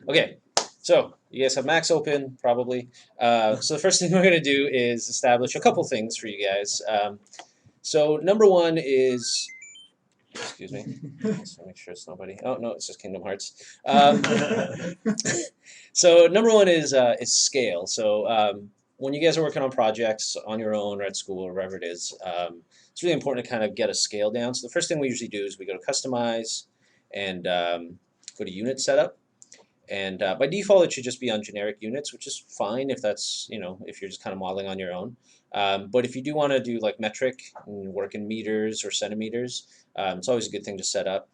Okay, so you guys have Macs open, probably. So the first thing we're going to do is establish a couple things for you guys. So number one is, excuse me, let's make sure it's nobody. Oh no, it's just Kingdom Hearts. So number one is scale. So when you guys are working on projects on your own or at school or wherever it is, it's really important to kind of get a scale down. So the first thing we usually do is we go to customize and go to unit setup. And by default, it should just be on generic units, which is fine if that's, if you're just kind of modeling on your own. But if you do want to do like metric and work in meters or centimeters, it's always a good thing to set up.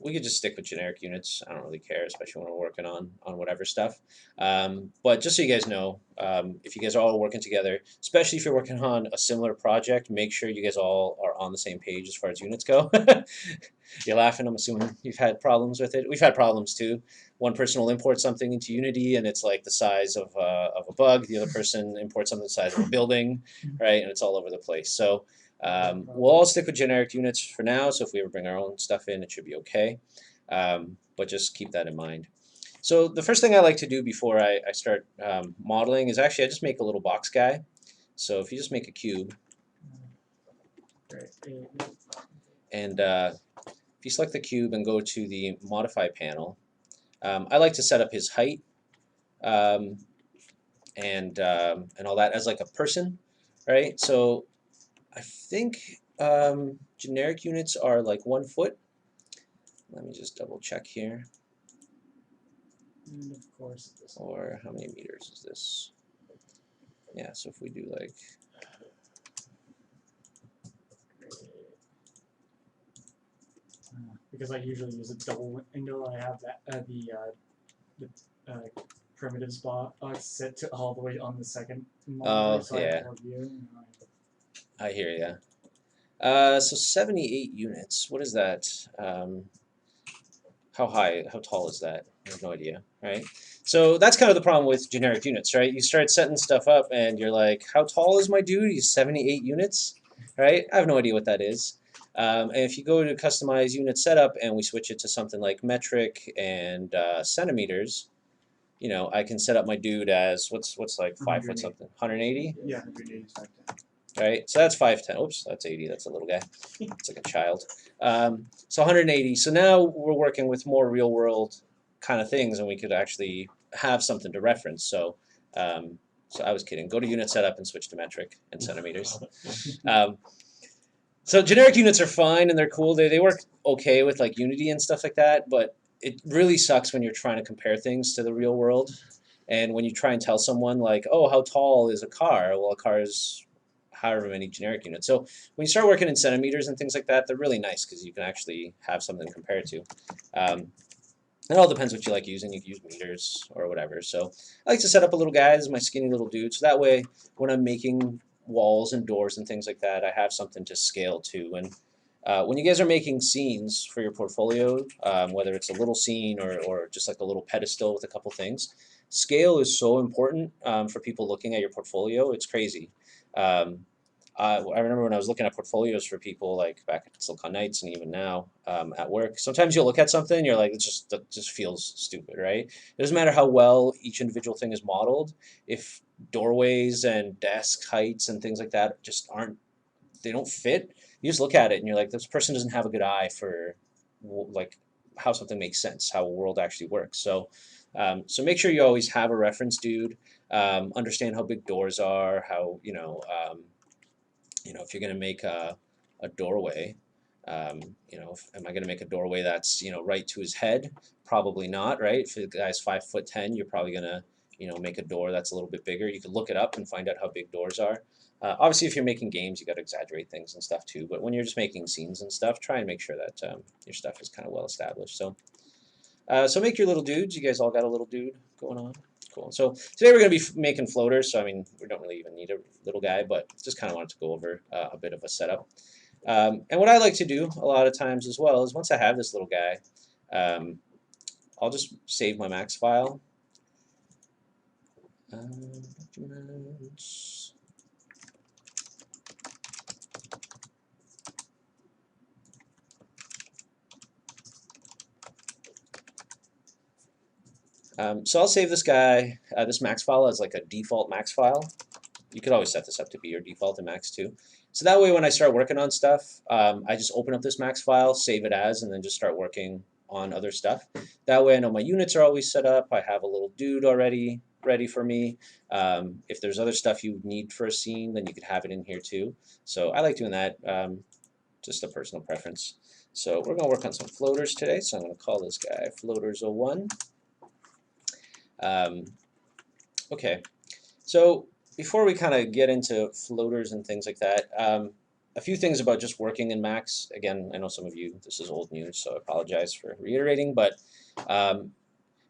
We could just stick with generic units. I don't really care, especially when we're working on whatever stuff. But just so you guys know, if you guys are all working together, especially if you're working on a similar project, make sure you guys all are on the same page as far as units go. You're laughing. I'm assuming you've had problems with it. We've had problems too. One person will import something into Unity and it's like the size of a bug. The other person imports something the size of a building, right? And it's all over the place. So we'll all stick with generic units for now. So if we ever bring our own stuff in, it should be okay. But just keep that in mind. So the first thing I like to do before I start modeling is actually I just make a little box guy. So if you just make a cube, and if you select the cube and go to the modify panel, I like to set up his height and all that as like a person, right? So I think generic units are like 1 foot. Let me just double check here. And of course, or how many meters is this? Yeah, so if we do like because I usually use a double window, I have that the primitive spot set to all the way on the second monitor, so I have more view. I hear ya. So 78 units. What is that? How tall is that? I have no idea, right? So that's kind of the problem with generic units, right? You start setting stuff up and you're like, how tall is my dude? He's 78 units, right? I have no idea what that is. And if you go to customize unit setup and we switch it to something like metric and centimeters, I can set up my dude as what's like 5 foot something, 180. Yeah, 180 is 5'10". Right, so that's 5'10". Oops, that's 80. That's a little guy. It's like a child. So 180. So now we're working with more real world kind of things, and we could actually have something to reference. So I was kidding. Go to unit setup and switch to metric and centimeters. So generic units are fine and they're cool. They work okay with like Unity and stuff like that, but it really sucks when you're trying to compare things to the real world. And when you try and tell someone like, oh, how tall is a car? Well, a car is however many generic units. So when you start working in centimeters and things like that, they're really nice because you can actually have something to compare to. It all depends what you like using. You can use meters or whatever. So I like to set up a little guy. This is my skinny little dude. So that way, when I'm making walls and doors and things like that, I have something to scale to. And when you guys are making scenes for your portfolio, whether it's a little scene or just like a little pedestal with a couple things, scale is so important for people looking at your portfolio. It's crazy. Um, I remember when I was looking at portfolios for people, like back at Silicon Knights and even now at work. Sometimes you'll look at something and you're like, that just feels stupid, right? It doesn't matter how well each individual thing is modeled. If doorways and desk heights and things like that just they don't fit. You just look at it and you're like, this person doesn't have a good eye for like how something makes sense, how a world actually works. So make sure you always have a reference, dude. Understand how big doors are, how if you're going to make a doorway, am I going to make a doorway that's right to his head? Probably not, right? If the guy's 5'10", you're probably going to make a door that's a little bit bigger. You could look it up and find out how big doors are. Obviously, if you're making games, you got to exaggerate things and stuff too. But when you're just making scenes and stuff, try and make sure that your stuff is kind of well established. So make your little dudes. You guys all got a little dude going on. Cool. So today we're going to be making floaters. So I mean, we don't really even need a little guy, but just kind of wanted to go over a bit of a setup. And what I like to do a lot of times as well is once I have this little guy, I'll just save my Max file. Documents. So I'll save this guy, this max file as like a default max file. You could always set this up to be your default and max too. So that way when I start working on stuff, I just open up this max file, save it as, and then just start working on other stuff. That way I know my units are always set up. I have a little dude already ready for me. If there's other stuff you need for a scene, then you could have it in here too. So I like doing that, just a personal preference. So we're going to work on some floaters today. So I'm going to call this guy floaters01. Okay, so before we kind of get into floaters and things like that, a few things about just working in Max. Again, I know some of you, this is old news, so I apologize for reiterating, but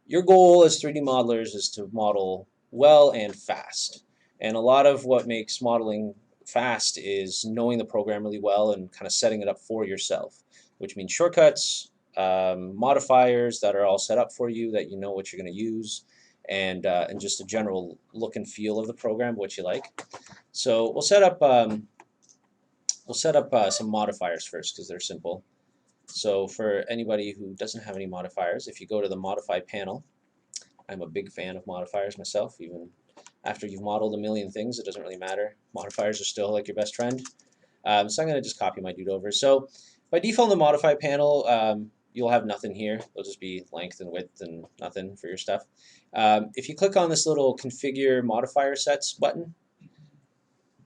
your goal as 3D modelers is to model well and fast. And a lot of what makes modeling fast is knowing the program really well and kind of setting it up for yourself, which means shortcuts, modifiers that are all set up for you, that you know what you're going to use, and just a general look and feel of the program, what you like. So we'll set up some modifiers first because they're simple. So for anybody who doesn't have any modifiers, if you go to the Modify panel, I'm a big fan of modifiers myself. Even after you've modeled a million things, it doesn't really matter. Modifiers are still like your best friend. So I'm going to just copy my dude over. So by default in the Modify panel, you'll have nothing here. It'll just be length and width and nothing for your stuff. If you click on this little Configure Modifier Sets button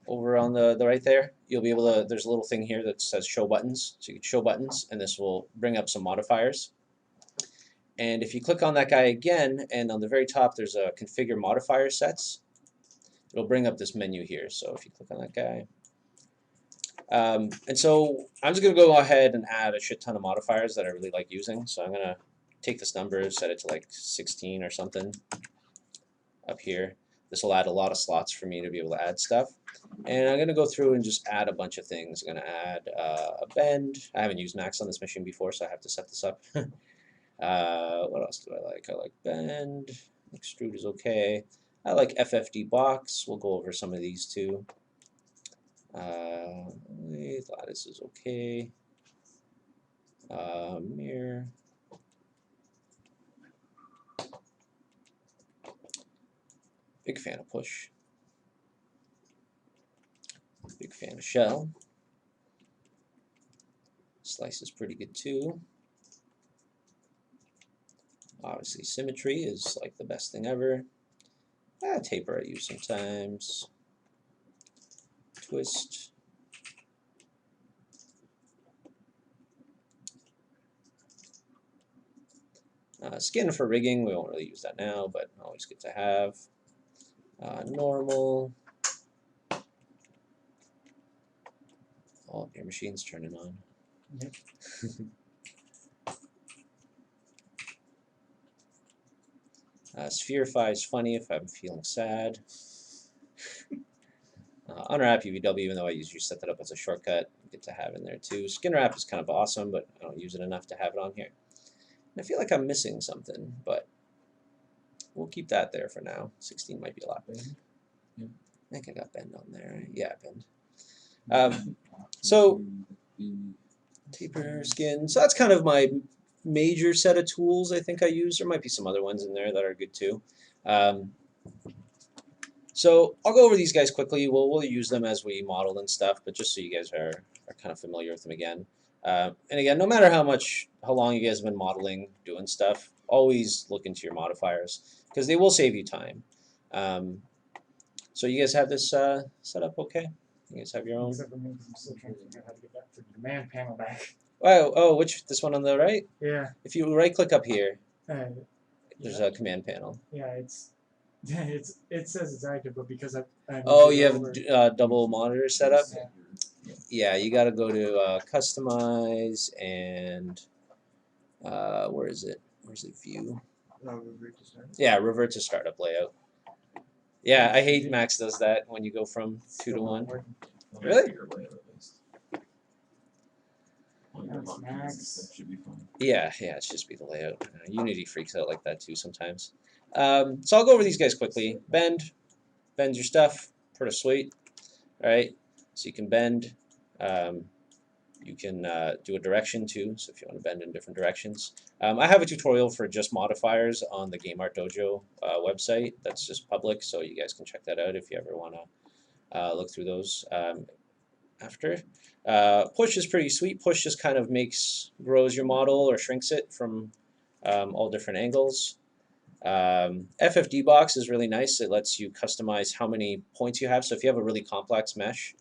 over on the right there, you'll be able to, there's a little thing here that says Show Buttons. So you can show buttons, and this will bring up some modifiers. And if you click on that guy again, and on the very top there's a Configure Modifier Sets, it'll bring up this menu here. So if you click on that guy, and so I'm just going to go ahead and add a shit ton of modifiers that I really like using. So I'm going to take this number, set it to like 16 or something up here. This will add a lot of slots for me to be able to add stuff. And I'm going to go through and just add a bunch of things. I'm going to add a bend. I haven't used Max on this machine before, so I have to set this up. What else do I like? I like bend. Extrude is okay. I like FFD box. We'll go over some of these too. Lattice is okay. Mirror. Big fan of push. Big fan of shell. Slice is pretty good too. Obviously symmetry is like the best thing ever. Taper I use sometimes. Twist. Skin for rigging, we won't really use that now, but always good to have. Normal. Oh, your machine's turning on. Yep. Spherify is funny if I'm feeling sad. Unwrap UVW, even though I usually set that up as a shortcut, good to have in there too. Skin wrap is kind of awesome, but I don't use it enough to have it on here. And I feel like I'm missing something, but we'll keep that there for now. 16 might be a lot. Yeah. I think I got bend on there. Yeah, bend. So taper, skin. So that's kind of my major set of tools I think I use. There might be some other ones in there that are good too. So I'll go over these guys quickly. We'll use them as we model and stuff, but just so you guys are kind of familiar with them again. And again, no matter how long you guys have been modeling, doing stuff, always look into your modifiers because they will save you time. So you guys have this set up okay? You guys have your own? Except for me, 'cause I'm still trying to figure out how to get that freaking command panel back. Oh, this one on the right? Yeah. If you right-click up here, there's Yeah. a command panel. Yeah, it says it's active, but because I Oh, you have double monitor setup? Yeah. Yeah, you got to go to customize and where is it? Where's it? View. Revert to startup. Yeah, revert to startup layout. Yeah, I hate Max does that when you go from 2 to 1. Really? That's Max. That should be fine. Yeah, it should just be the layout. Unity freaks out like that too sometimes. So I'll go over these guys quickly. Bend your stuff, pretty sweet. All right, so you can bend You can do a direction too, so if you want to bend in different directions. I have a tutorial for just modifiers on the Game Art Dojo website. That's just public, so you guys can check that out if you ever want to look through those after. Push is pretty sweet. Push just kind of grows your model or shrinks it from all different angles. FFD box is really nice. It lets you customize how many points you have. So if you have a really complex mesh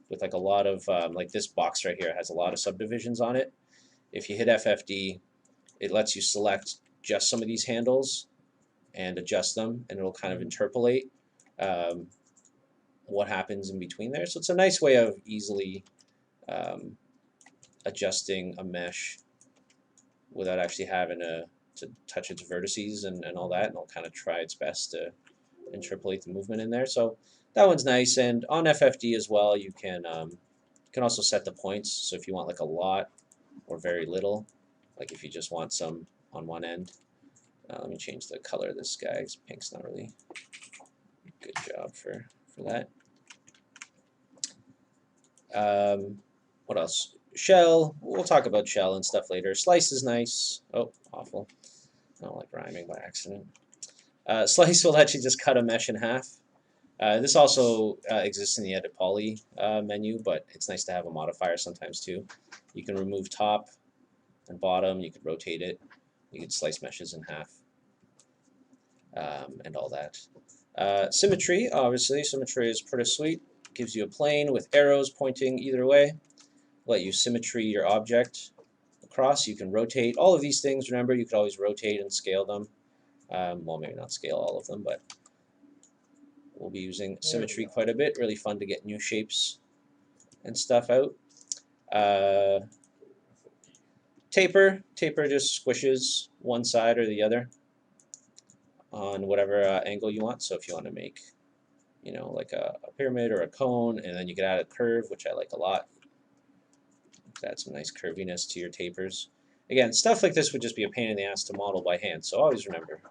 with like a lot of, like this box right here has a lot of subdivisions on it. If you hit FFD, it lets you select just some of these handles and adjust them, and it'll kind of interpolate what happens in between there. So it's a nice way of easily adjusting a mesh without actually having to touch its vertices and all that, and it'll kind of try its best to interpolate the movement in there. So that one's nice. And on FFD as well, you can also set the points. So if you want like a lot or very little, like if you just want some on one end. Let me change the color of this guy, because pink's not really a good job for that. What else? Shell. We'll talk about shell and stuff later. Slice is nice. Oh, awful. I don't like rhyming by accident. Slice will let you just cut a mesh in half. This also exists in the Edit Poly menu, but it's nice to have a modifier sometimes too. You can remove top and bottom. You could rotate it. You could slice meshes in half and all that. Symmetry, obviously. Symmetry is pretty sweet. Gives you a plane with arrows pointing either way. Let you symmetry your object across. You can rotate all of these things. Remember, you could always rotate and scale them. Well, maybe not scale all of them, but we'll be using symmetry quite a bit. Really fun to get new shapes and stuff out. Taper just squishes one side or the other on whatever angle you want. So if you want to make, you know, like a pyramid or a cone, and then you can add a curve, which I like a lot. Add some nice curviness to your tapers. Again, stuff like this would just be a pain in the ass to model by hand, so always remember,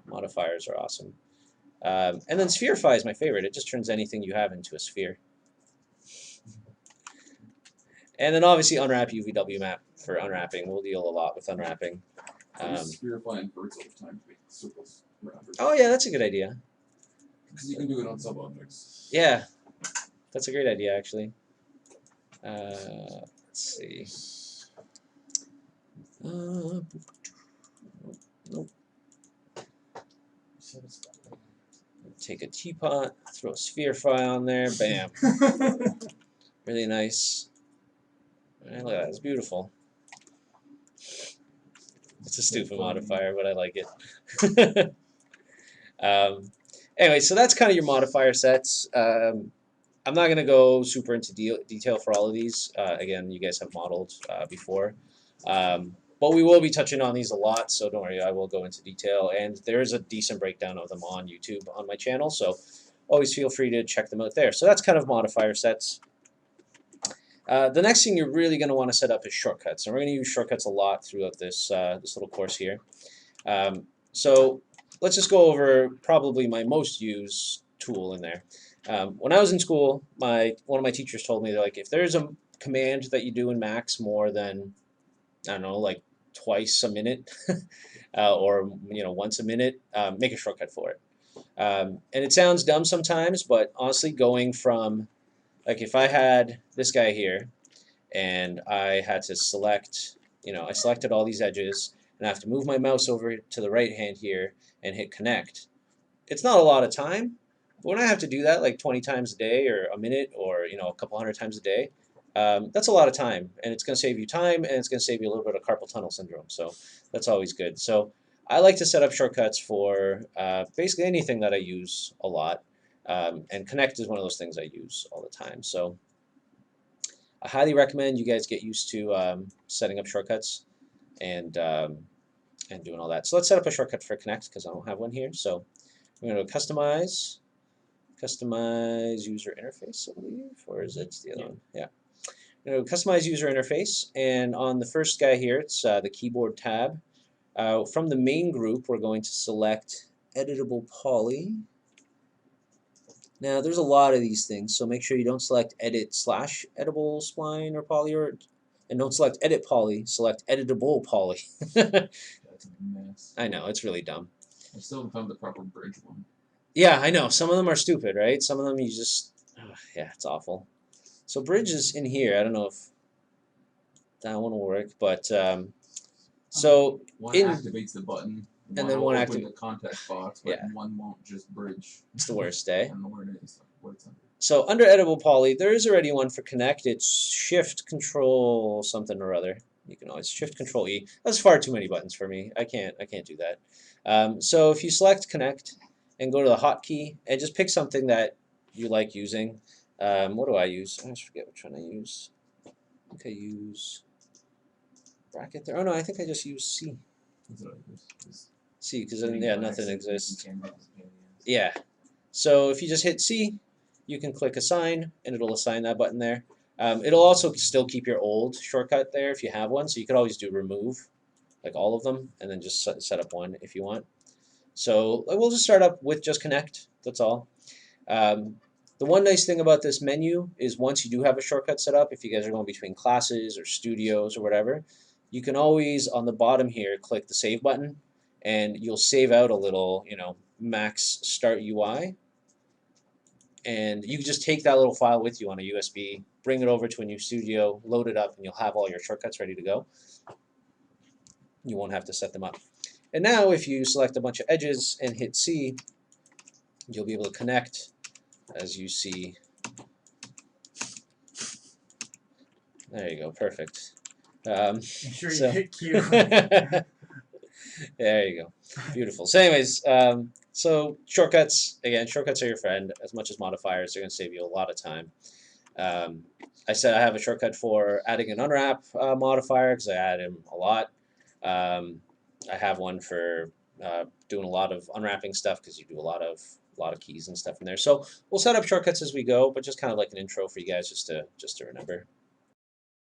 modifiers are awesome. And then spherify is my favorite. It just turns anything you have into a sphere. And then obviously unwrap UVW map for unwrapping. We'll deal a lot with unwrapping. Spherify inverts over time to make circles around it. Oh yeah, that's a good idea. Because you can do it on sub objects. Yeah, that's a great idea actually. Let's see. Nope. Take a teapot, throw a spherify on there, bam. Really nice. Look at that, it's beautiful. It's a stupid modifier, but I like it. Anyway, so that's kind of your modifier sets. I'm not going to go super into detail for all of these. Again, you guys have modeled before. But we will be touching on these a lot, so don't worry, I will go into detail. And there is a decent breakdown of them on YouTube on my channel, so always feel free to check them out there. So that's kind of modifier sets. The next thing you're really going to want to set up is shortcuts. And we're going to use shortcuts a lot throughout this, this little course here. So let's just go over probably my most used tool in there. When I was in school, one of my teachers told me, they're like, if there's a command that you do in Max more than, I don't know, like twice a minute or once a minute, make a shortcut for it. And it sounds dumb sometimes, but honestly, going from, like if I had this guy here and I had to select, I selected all these edges and I have to move my mouse over to the right hand here and hit connect. It's not a lot of time, but when I have to do that like 20 times a day or a minute or a couple hundred times a day, that's a lot of time, and it's going to save you time, and it's going to save you a little bit of carpal tunnel syndrome. So that's always good. So I like to set up shortcuts for basically anything that I use a lot, and Connect is one of those things I use all the time. So I highly recommend you guys get used to setting up shortcuts and doing all that. So let's set up a shortcut for Connect because I don't have one here. So I'm going to customize user interface, I believe, or is it the other one? Yeah. Customize user interface, and on the first guy here, it's the keyboard tab. From the main group, we're going to select editable poly. Now, there's a lot of these things, so make sure you don't select edit/editable spline or poly, and don't select edit poly, select editable poly. That's a mess. I know, it's really dumb. I still haven't found the proper bridge one. Yeah, I know. Some of them are stupid, right? Some of them you just, yeah, it's awful. So bridge is in here. I don't know if that one will work, but so One in activates the button, and then will one open the context box, but Yeah. one won't just bridge. it's the worst, I eh? don't know where it is, what it's under. So under editable poly, there is already one for connect. It's Shift Control something or other. You can always Shift Control E. That's far too many buttons for me. I can't do that. So if you select connect and go to the hotkey and just pick something that you like using. What do I use? I just forget which one I use. I think I use bracket there. Oh no, I think I just use C. That's what it is. C, because then yeah, nothing exists. You can't have this pain in the ass. Yeah. So if you just hit C, you can click assign, and it'll assign that button there. It'll also still keep your old shortcut there if you have one, so you could always do remove, like all of them, and then just set up one if you want. So we'll just start up with just connect, that's all. The one nice thing about this menu is once you do have a shortcut set up, if you guys are going between classes or studios or whatever, you can always, on the bottom here, click the save button, and you'll save out a little, max start UI. And you can just take that little file with you on a USB, bring it over to a new studio, load it up, and you'll have all your shortcuts ready to go. You won't have to set them up. And now if you select a bunch of edges and hit C, you'll be able to connect, as you see. There you go, perfect. Make sure you so- hit Q. There you go. Beautiful. So anyways, so shortcuts, again, shortcuts are your friend as much as modifiers. They're going to save you a lot of time. I said I have a shortcut for adding an unwrap modifier because I add him a lot. I have one for doing a lot of unwrapping stuff because you do a lot of keys and stuff in there. So we'll set up shortcuts as we go, but just kind of like an intro for you guys just to remember.